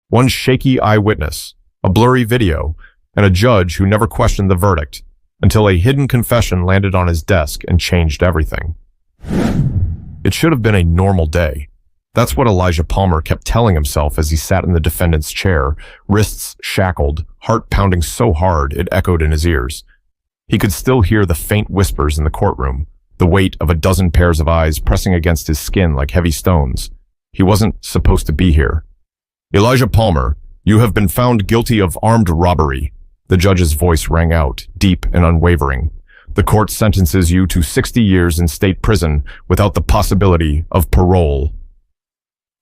One shaky eyewitness, a blurry video, and a judge who never questioned the verdict until a hidden confession landed on his desk and changed everything. It should have been a normal day. That's what Elijah Palmer kept telling himself as he sat in the defendant's chair, wrists shackled, heart pounding so hard it echoed in his ears. He could still hear the faint whispers in the courtroom, the weight of a dozen pairs of eyes pressing against his skin like heavy stones. He wasn't supposed to be here. Elijah Palmer, you have been found guilty of armed robbery. The judge's voice rang out, deep and unwavering. The court sentences you to 60 years in state prison without the possibility of parole.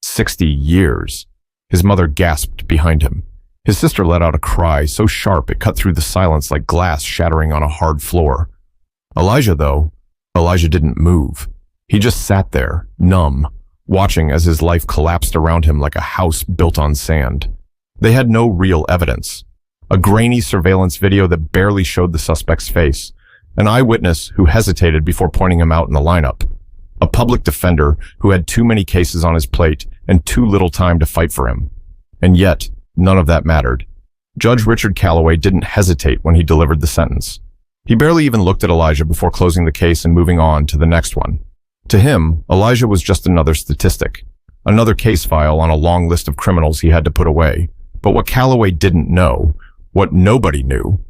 60 years. His mother gasped behind him. His sister let out a cry so sharp it cut through the silence like glass shattering on a hard floor. Elijah didn't move. He just sat there, numb, watching as his life collapsed around him like a house built on sand. They had no real evidence. A grainy surveillance video that barely showed the suspect's face. An eyewitness who hesitated before pointing him out in the lineup. A public defender who had too many cases on his plate and too little time to fight for him. And yet, none of that mattered. Judge Richard Calloway didn't hesitate when he delivered the sentence. He barely even looked at Elijah before closing the case and moving on to the next one. To him, Elijah was just another statistic, another case file on a long list of criminals he had to put away. But what Calloway didn't know, what nobody knew,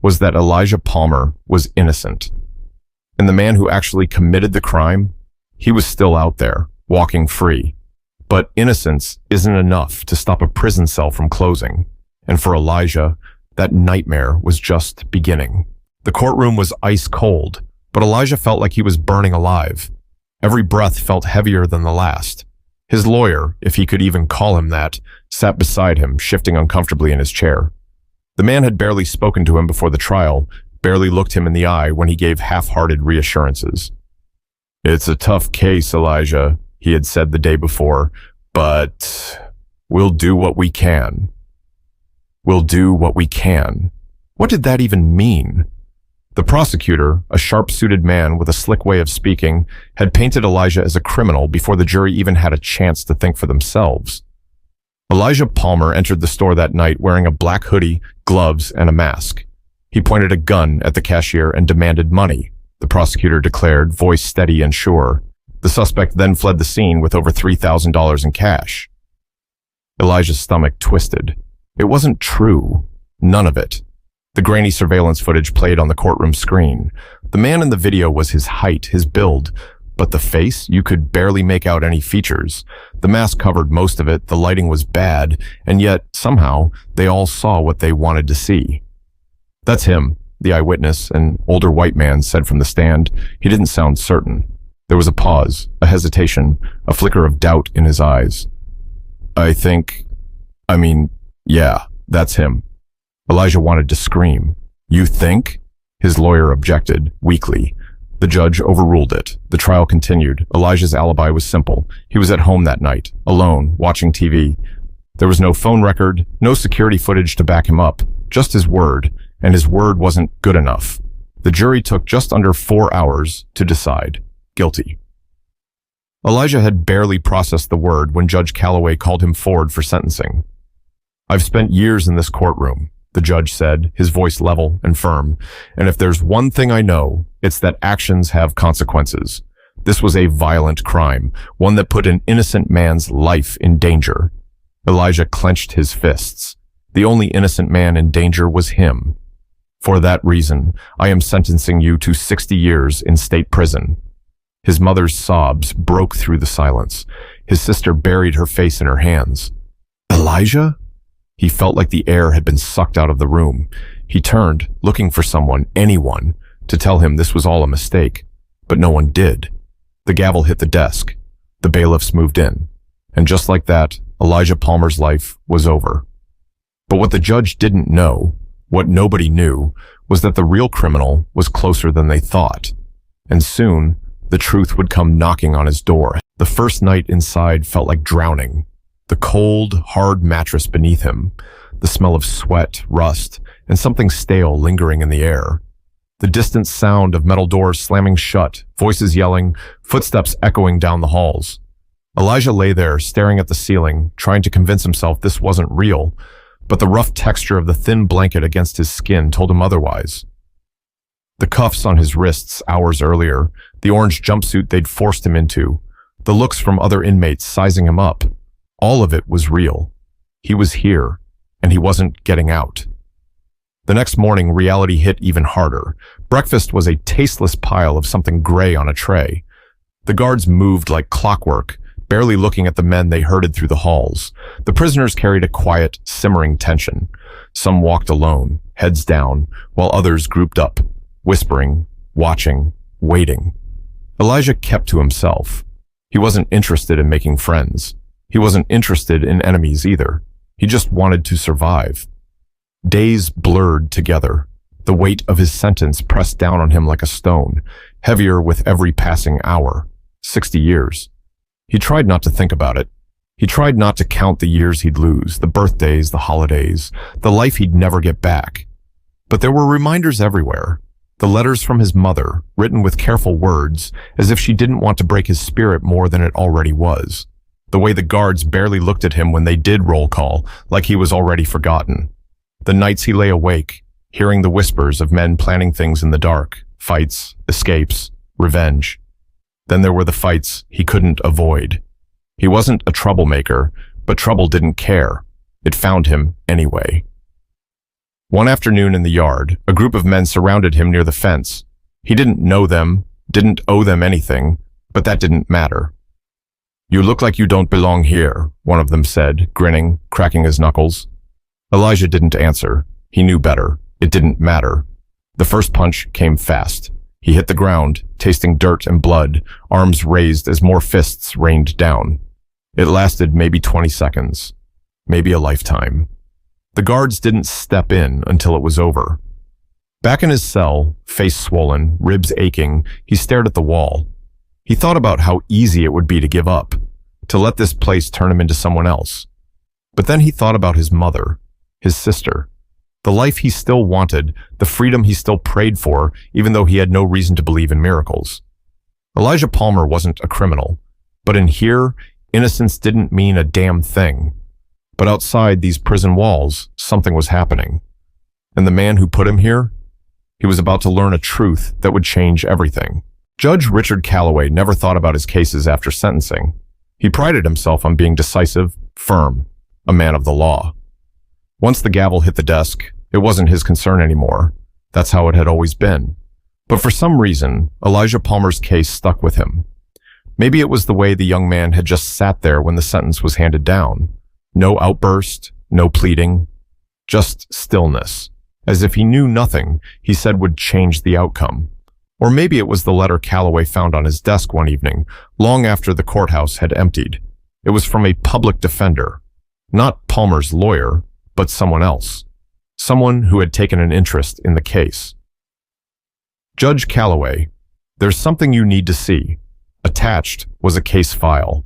was that Elijah Palmer was innocent. And the man who actually committed the crime, he was still out there, walking free. But innocence isn't enough to stop a prison cell from closing. And for Elijah, that nightmare was just beginning. The courtroom was ice cold, but Elijah felt like he was burning alive. Every breath felt heavier than the last. His lawyer, if he could even call him that, sat beside him, shifting uncomfortably in his chair. The man had barely spoken to him before the trial, barely looked him in the eye when he gave half-hearted reassurances. "It's a tough case, Elijah," he had said the day before, "but we'll do what we can." We'll do what we can. What did that even mean? The prosecutor, a sharp-suited man with a slick way of speaking, had painted Elijah as a criminal before the jury even had a chance to think for themselves. Elijah Palmer entered the store that night wearing a black hoodie, gloves, and a mask. He pointed a gun at the cashier and demanded money, the prosecutor declared, voice steady and sure. The suspect then fled the scene with over $3,000 in cash. Elijah's stomach twisted. It wasn't true. None of it. The grainy surveillance footage played on the courtroom screen. The man in the video was his height, his build, but the face, you could barely make out any features. The mask covered most of it, the lighting was bad, and yet, somehow, they all saw what they wanted to see. "That's him," the eyewitness, an older white man, said from the stand. He didn't sound certain. There was a pause, a hesitation, a flicker of doubt in his eyes. Yeah, that's him." Elijah wanted to scream. "You think?" His lawyer objected, weakly. The judge overruled it. The trial continued. Elijah's alibi was simple. He was at home that night, alone, watching TV. There was no phone record, no security footage to back him up, just his word, and his word wasn't good enough. The jury took just under 4 hours to decide. Guilty. Elijah had barely processed the word when Judge Calloway called him forward for sentencing. "I've spent years in this courtroom," the judge said, his voice level and firm, "and if there's one thing I know, it's that actions have consequences. This was a violent crime, one that put an innocent man's life in danger." Elijah clenched his fists. The only innocent man in danger was him. "For that reason, I am sentencing you to 60 years in state prison." His mother's sobs broke through the silence. His sister buried her face in her hands. "Elijah?" He felt like the air had been sucked out of the room. He turned, looking for someone, anyone, to tell him this was all a mistake. But no one did. The gavel hit the desk. The bailiffs moved in. And just like that, Elijah Palmer's life was over. But what the judge didn't know, what nobody knew, was that the real criminal was closer than they thought. And soon, the truth would come knocking on his door. The first night inside felt like drowning. The cold, hard mattress beneath him, the smell of sweat, rust, and something stale lingering in the air. The distant sound of metal doors slamming shut, voices yelling, footsteps echoing down the halls. Elijah lay there, staring at the ceiling, trying to convince himself this wasn't real, but the rough texture of the thin blanket against his skin told him otherwise. The cuffs on his wrists hours earlier, the orange jumpsuit they'd forced him into, the looks from other inmates sizing him up, all of it was real. He was here, and he wasn't getting out. The next morning, reality hit even harder. Breakfast was a tasteless pile of something gray on a tray. The guards moved like clockwork, barely looking at the men they herded through the halls. The prisoners carried a quiet, simmering tension. Some walked alone, heads down, while others grouped up, whispering, watching, waiting. Elijah kept to himself. He wasn't interested in making friends. He wasn't interested in enemies either. He just wanted to survive. Days blurred together. The weight of his sentence pressed down on him like a stone, heavier with every passing hour. 60 years. He tried not to think about it. He tried not to count the years he'd lose, the birthdays, the holidays, the life he'd never get back. But there were reminders everywhere. The letters from his mother, written with careful words, as if she didn't want to break his spirit more than it already was. The way the guards barely looked at him when they did roll call, like he was already forgotten. The nights he lay awake, hearing the whispers of men planning things in the dark, fights, escapes, revenge. Then there were the fights he couldn't avoid. He wasn't a troublemaker, but trouble didn't care. It found him anyway. One afternoon in the yard, a group of men surrounded him near the fence. He didn't know them, didn't owe them anything, but that didn't matter. "You look like you don't belong here," one of them said, grinning, cracking his knuckles. Elijah didn't answer. He knew better. It didn't matter. The first punch came fast. He hit the ground, tasting dirt and blood, arms raised as more fists rained down. It lasted maybe 20 seconds, maybe a lifetime. The guards didn't step in until it was over. Back in his cell, face swollen, ribs aching, he stared at the wall. He thought about how easy it would be to give up, to let this place turn him into someone else. But then he thought about his mother, his sister, the life he still wanted, the freedom he still prayed for, even though he had no reason to believe in miracles. Elijah Palmer wasn't a criminal, but in here, innocence didn't mean a damn thing. But outside these prison walls, something was happening. And the man who put him here, he was about to learn a truth that would change everything. Judge Richard Calloway never thought about his cases after sentencing. He prided himself on being decisive, firm, a man of the law. Once the gavel hit the desk, it wasn't his concern anymore. That's how it had always been. But for some reason, Elijah Palmer's case stuck with him. Maybe it was the way the young man had just sat there when the sentence was handed down. No outburst, no pleading, just stillness, as if he knew nothing he said would change the outcome. Or maybe it was the letter Calloway found on his desk one evening, long after the courthouse had emptied. It was from a public defender, not Palmer's lawyer, but someone else, someone who had taken an interest in the case. "Judge Calloway, there's something you need to see." Attached was a case file.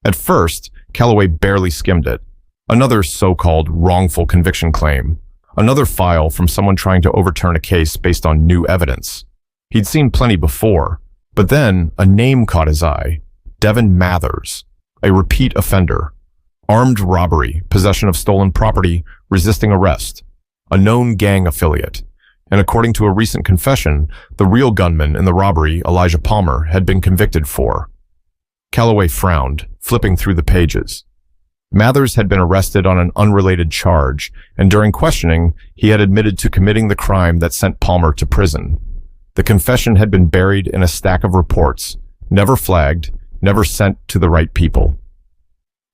At first, Calloway barely skimmed it. Another so-called wrongful conviction claim. Another file from someone trying to overturn a case based on new evidence. He'd seen plenty before, but then a name caught his eye. Devin Mathers, a repeat offender. Armed robbery, possession of stolen property, resisting arrest. A known gang affiliate. And according to a recent confession, the real gunman in the robbery Elijah Palmer had been convicted for. Calloway frowned, flipping through the pages. Mathers had been arrested on an unrelated charge, and during questioning, he had admitted to committing the crime that sent Palmer to prison. The confession had been buried in a stack of reports, never flagged, never sent to the right people.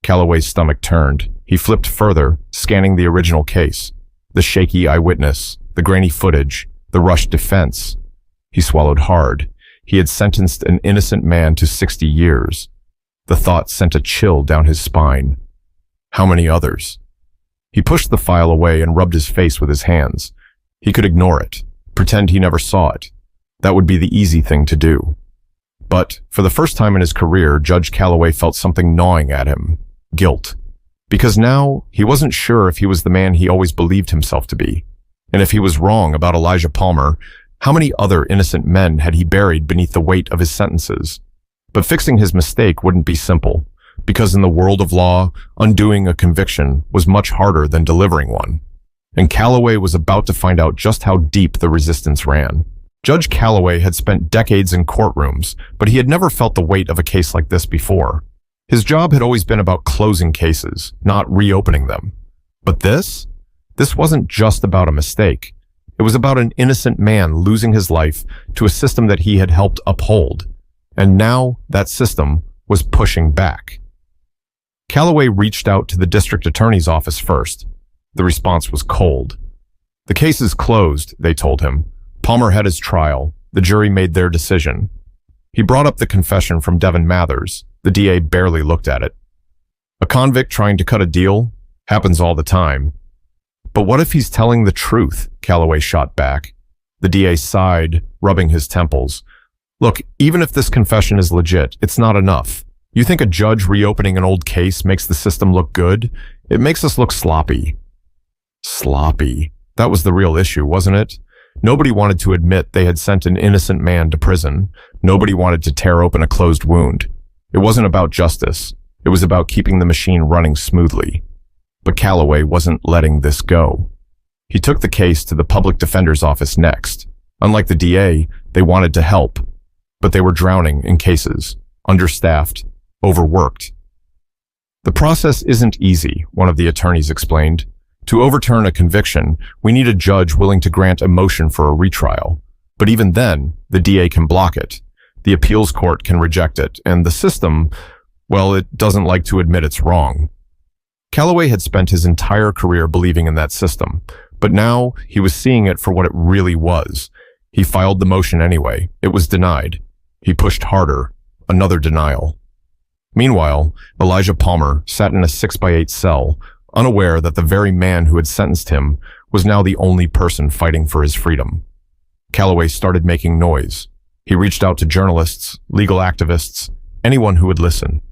Calloway's stomach turned. He flipped further, scanning the original case. The shaky eyewitness, the grainy footage, the rushed defense. He swallowed hard. He had sentenced an innocent man to 60 years. The thought sent a chill down his spine. How many others? He pushed the file away and rubbed his face with his hands. He could ignore it, pretend he never saw it. That would be the easy thing to do. But for the first time in his career, Judge Calloway felt something gnawing at him. Guilt. Because now he wasn't sure if he was the man he always believed himself to be. And if he was wrong about Elijah Palmer, how many other innocent men had he buried beneath the weight of his sentences? But fixing his mistake wouldn't be simple. because in the world of law, undoing a conviction was much harder than delivering one. And Calloway was about to find out just how deep the resistance ran. Judge Calloway had spent decades in courtrooms, but he had never felt the weight of a case like this before. His job had always been about closing cases, not reopening them. But this wasn't just about a mistake. It was about an innocent man losing his life to a system that he had helped uphold. And now that system was pushing back. Calloway reached out to the district attorney's office first. The response was cold. The case is closed, they told him. Palmer had his trial. The jury made their decision. He brought up the confession from Devin Mathers. The DA barely looked at it. A convict trying to cut a deal happens all the time. But what if he's telling the truth? Calloway shot back. The DA sighed, rubbing his temples. Look, even if this confession is legit, it's not enough. You think a judge reopening an old case makes the system look good? It makes us look sloppy. Sloppy. That was the real issue, wasn't it? Nobody wanted to admit they had sent an innocent man to prison. Nobody wanted to tear open a closed wound. It wasn't about justice. It was about keeping the machine running smoothly. But Calloway wasn't letting this go. He took the case to the public defender's office next. Unlike the DA, they wanted to help, but they were drowning in cases, understaffed, overworked. The process isn't easy, one of the attorneys explained. To overturn a conviction, we need a judge willing to grant a motion for a retrial. But even then, the DA can block it. The appeals court can reject it, and the system, well, it doesn't like to admit it's wrong. Calloway had spent his entire career believing in that system, but now he was seeing it for what it really was. He filed the motion anyway. It was denied. He pushed harder. Another denial. Meanwhile, Elijah Palmer sat in a 6x8 cell, unaware that the very man who had sentenced him was now the only person fighting for his freedom. Calloway started making noise. He reached out to journalists, legal activists, anyone who would listen.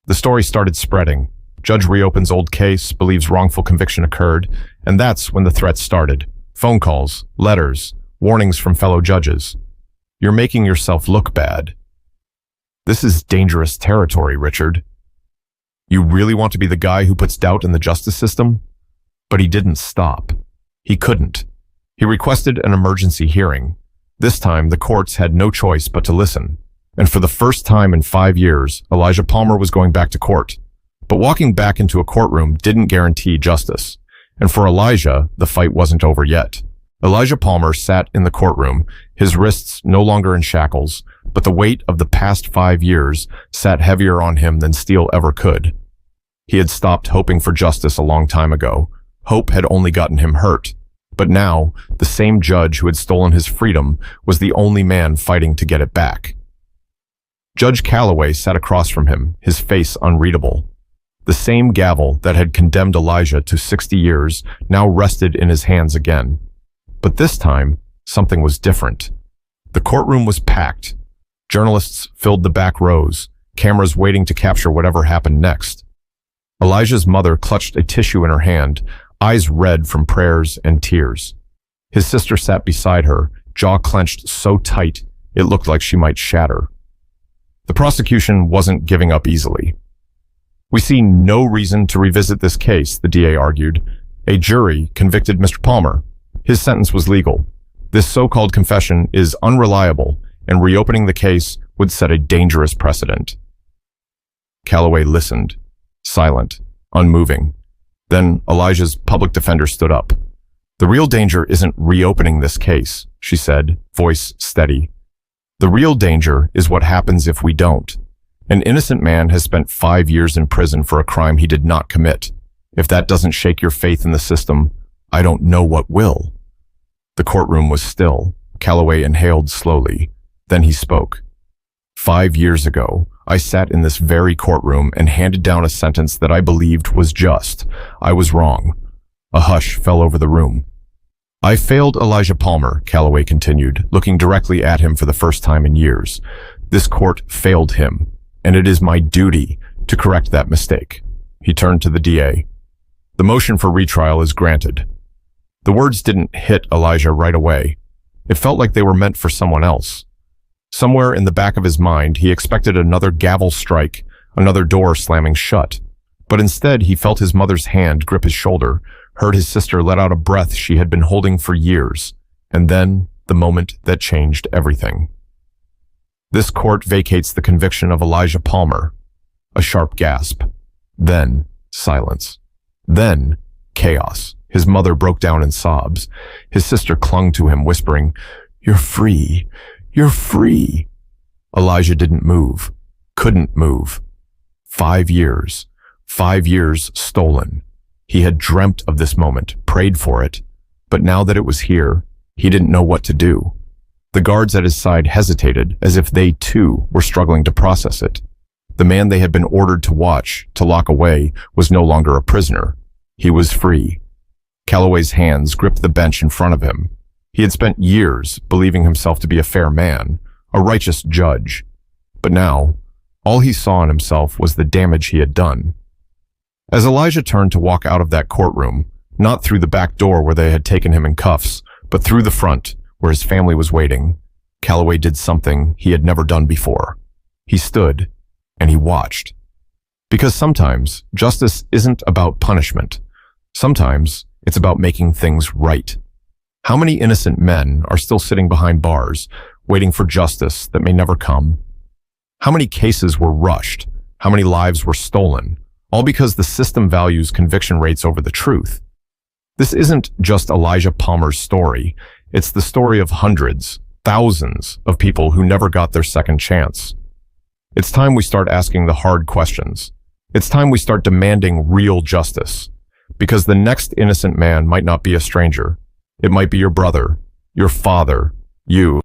The story started spreading. Judge reopens old case, believes wrongful conviction occurred, and that's when the threats started. Phone calls, letters, warnings from fellow judges. You're making yourself look bad. This is dangerous territory, Richard. You really want to be the guy who puts doubt in the justice system? But he didn't stop. He couldn't. He requested an emergency hearing. This time, the courts had no choice but to listen. And for the first time in 5 years, Elijah Palmer was going back to court. But walking back into a courtroom didn't guarantee justice. And for Elijah, the fight wasn't over yet. Elijah Palmer sat in the courtroom, his wrists no longer in shackles, but the weight of the past 5 years sat heavier on him than steel ever could. He had stopped hoping for justice a long time ago. Hope had only gotten him hurt. But now, the same judge who had stolen his freedom was the only man fighting to get it back. Judge Calloway sat across from him, his face unreadable. The same gavel that had condemned Elijah to 60 years now rested in his hands again. But this time, something was different. The courtroom was packed. Journalists filled the back rows, cameras waiting to capture whatever happened next. Elijah's mother clutched a tissue in her hand, eyes red from prayers and tears. His sister sat beside her, jaw clenched so tight it looked like she might shatter. The prosecution wasn't giving up easily. We see no reason to revisit this case, the DA argued. A jury convicted Mr. Palmer. His sentence was legal. This so-called confession is unreliable, and reopening the case would set a dangerous precedent. Calloway listened, silent, unmoving. Then Elijah's public defender stood up. The real danger isn't reopening this case, she said, voice steady. The real danger is what happens if we don't. An innocent man has spent 5 years in prison for a crime he did not commit. If that doesn't shake your faith in the system, I don't know what will. The courtroom was still. Calloway inhaled slowly. Then he spoke. 5 years ago, I sat in this very courtroom and handed down a sentence that I believed was just. I was wrong. A hush fell over the room. I failed Elijah Palmer, Calloway continued, looking directly at him for the first time in years. This court failed him, and it is my duty to correct that mistake. He turned to the DA. The motion for retrial is granted. The words didn't hit Elijah right away. It felt like they were meant for someone else. Somewhere in the back of his mind, he expected another gavel strike, another door slamming shut. But instead, he felt his mother's hand grip his shoulder, heard his sister let out a breath she had been holding for years, and then the moment that changed everything. This court vacates the conviction of Elijah Palmer. A sharp gasp. Then silence. Then chaos. His mother broke down in sobs. His sister clung to him, whispering, "You're free. You're free." Elijah didn't move. Couldn't move. 5 years. 5 years stolen. He had dreamt of this moment, prayed for it, but now that it was here, he didn't know what to do. The guards at his side hesitated, as if they too were struggling to process it. The man they had been ordered to watch, to lock away, was no longer a prisoner. He was free. Calloway's hands gripped the bench in front of him. He had spent years believing himself to be a fair man, a righteous judge. But now, all he saw in himself was the damage he had done. As Elijah turned to walk out of that courtroom, not through the back door where they had taken him in cuffs, but through the front, where his family was waiting, Calloway did something he had never done before. He stood, and he watched. Because sometimes, justice isn't about punishment. Sometimes, it's about making things right. How many innocent men are still sitting behind bars, waiting for justice that may never come? How many cases were rushed? How many lives were stolen? All because the system values conviction rates over the truth. This isn't just Elijah Palmer's story. It's the story of hundreds, thousands of people who never got their second chance. It's time we start asking the hard questions. It's time we start demanding real justice. Because the next innocent man might not be a stranger. It might be your brother, your father, you.